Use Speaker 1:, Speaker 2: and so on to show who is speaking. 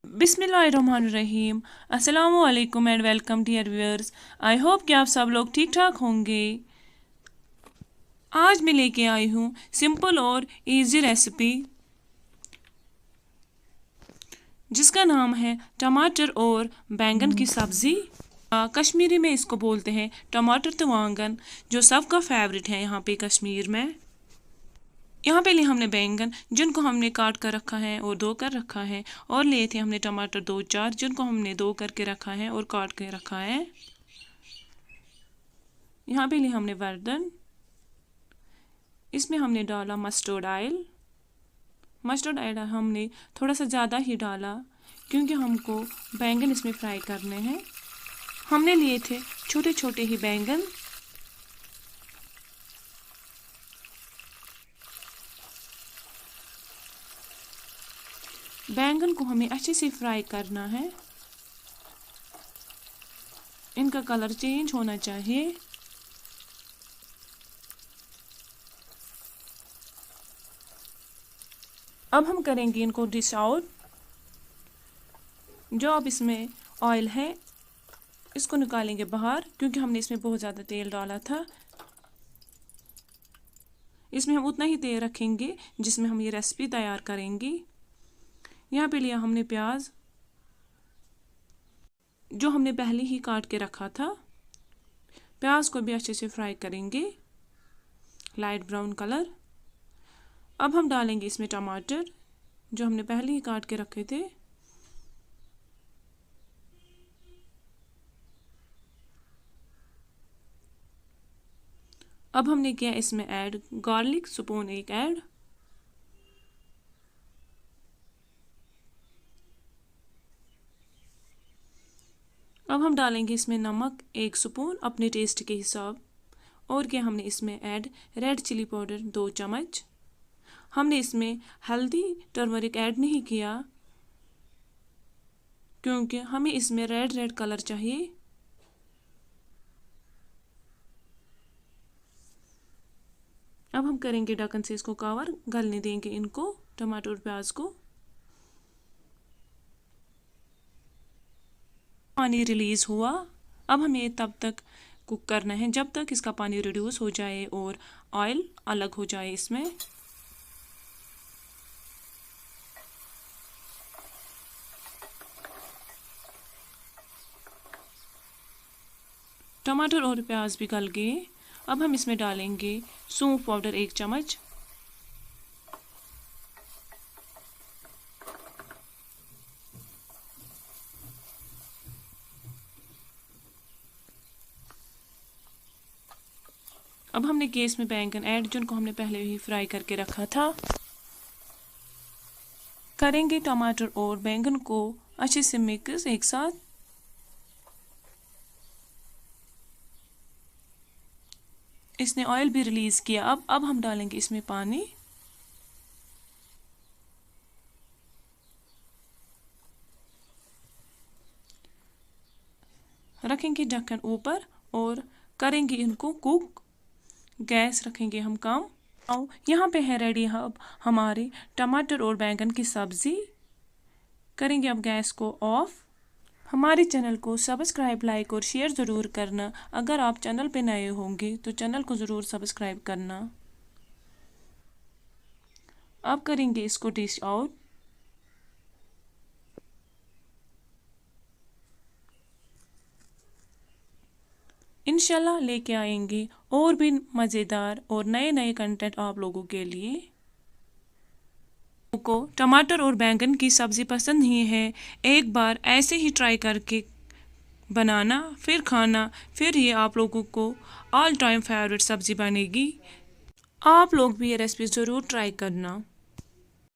Speaker 1: बिस्मिल्लाहिर्रहमानिर्रहीम। अस्सलामुअलैकुम and welcome dear viewers. I hope कि आप सब लोग ठीक ठाक होंगे। आज मैं लेके आई हूँ सिंपल और इजी रेसिपी जिसका नाम है टमाटर और बैंगन की सब्ज़ी। कश्मीरी में इसको बोलते हैं टमाटर तवांगन, जो सबका फेवरेट है यहाँ पे कश्मीर में। यहाँ पे लिए हमने बैंगन जिनको हमने काट कर रखा है और धो कर रखा है, और लिए थे हमने टमाटर 2-4 जिनको हमने धो करके रखा है और काट के रखा है। यहाँ पे लिए हमने बर्तन, इसमें हमने डाला मस्टर्ड ऑयल। मस्टर्ड ऑयल हमने थोड़ा सा ज़्यादा ही डाला क्योंकि हमको बैंगन इसमें फ्राई करने हैं। हमने लिए थे छोटे छोटे ही बैंगन। बैंगन को हमें अच्छे से फ्राई करना है, इनका कलर चेंज होना चाहिए। अब हम करेंगे इनको डिश आउट। जो अब इसमें ऑयल है इसको निकालेंगे बाहर क्योंकि हमने इसमें बहुत ज़्यादा तेल डाला था। इसमें हम उतना ही तेल रखेंगे जिसमें हम ये रेसिपी तैयार करेंगे। यहाँ पे लिया हमने प्याज जो हमने पहले ही काट के रखा था। प्याज को भी अच्छे से फ्राई करेंगे लाइट ब्राउन कलर। अब हम डालेंगे इसमें टमाटर जो हमने पहले ही काट के रखे थे। अब हमने किया इसमें ऐड गार्लिक स्पून 1 ऐड। अब हम डालेंगे इसमें नमक 1 स्पून अपने टेस्ट के हिसाब। और क्या हमने इसमें ऐड रेड चिली पाउडर 2 चम्मच। हमने इसमें हल्दी टर्मरिक ऐड नहीं किया क्योंकि हमें इसमें रेड कलर चाहिए। अब हम करेंगे ढक्कन से इसको कवर, गलने देंगे इनको टमाटर और प्याज को। पानी रिलीज हुआ। अब हमें तब तक कुक करना है जब तक इसका पानी रिड्यूस हो जाए और ऑयल अलग हो जाए इसमें। टमाटर और प्याज भी गल गए। अब हम इसमें डालेंगे सौंफ पाउडर 1 चम्मच। अब हमने गैस में बैंगन ऐड जिनको हमने पहले ही फ्राई करके रखा था। करेंगे टमाटर और बैंगन को अच्छे से मिक्स एक साथ। इसने ऑयल भी रिलीज किया। अब हम डालेंगे इसमें पानी। रखेंगे ढक्कन ऊपर और करेंगे इनको कुक। गैस रखेंगे हम कम। यहाँ पे है रेडी अब हमारी टमाटर और बैंगन की सब्जी। करेंगे अब गैस को ऑफ। हमारे चैनल को सब्सक्राइब, लाइक और शेयर ज़रूर करना। अगर आप चैनल पे नए होंगे तो चैनल को ज़रूर सब्सक्राइब करना। अब करेंगे इसको डिश आउट। इंशाल्लाह लेके आएंगे और भी मज़ेदार और नए नए कंटेंट आप लोगों के लिए। को टमाटर और बैंगन की सब्ज़ी पसंद नहीं है, एक बार ऐसे ही ट्राई करके बनाना, फिर खाना, फिर ये आप लोगों को ऑल टाइम फेवरेट सब्ज़ी बनेगी। आप लोग भी ये रेसिपी ज़रूर ट्राई करना।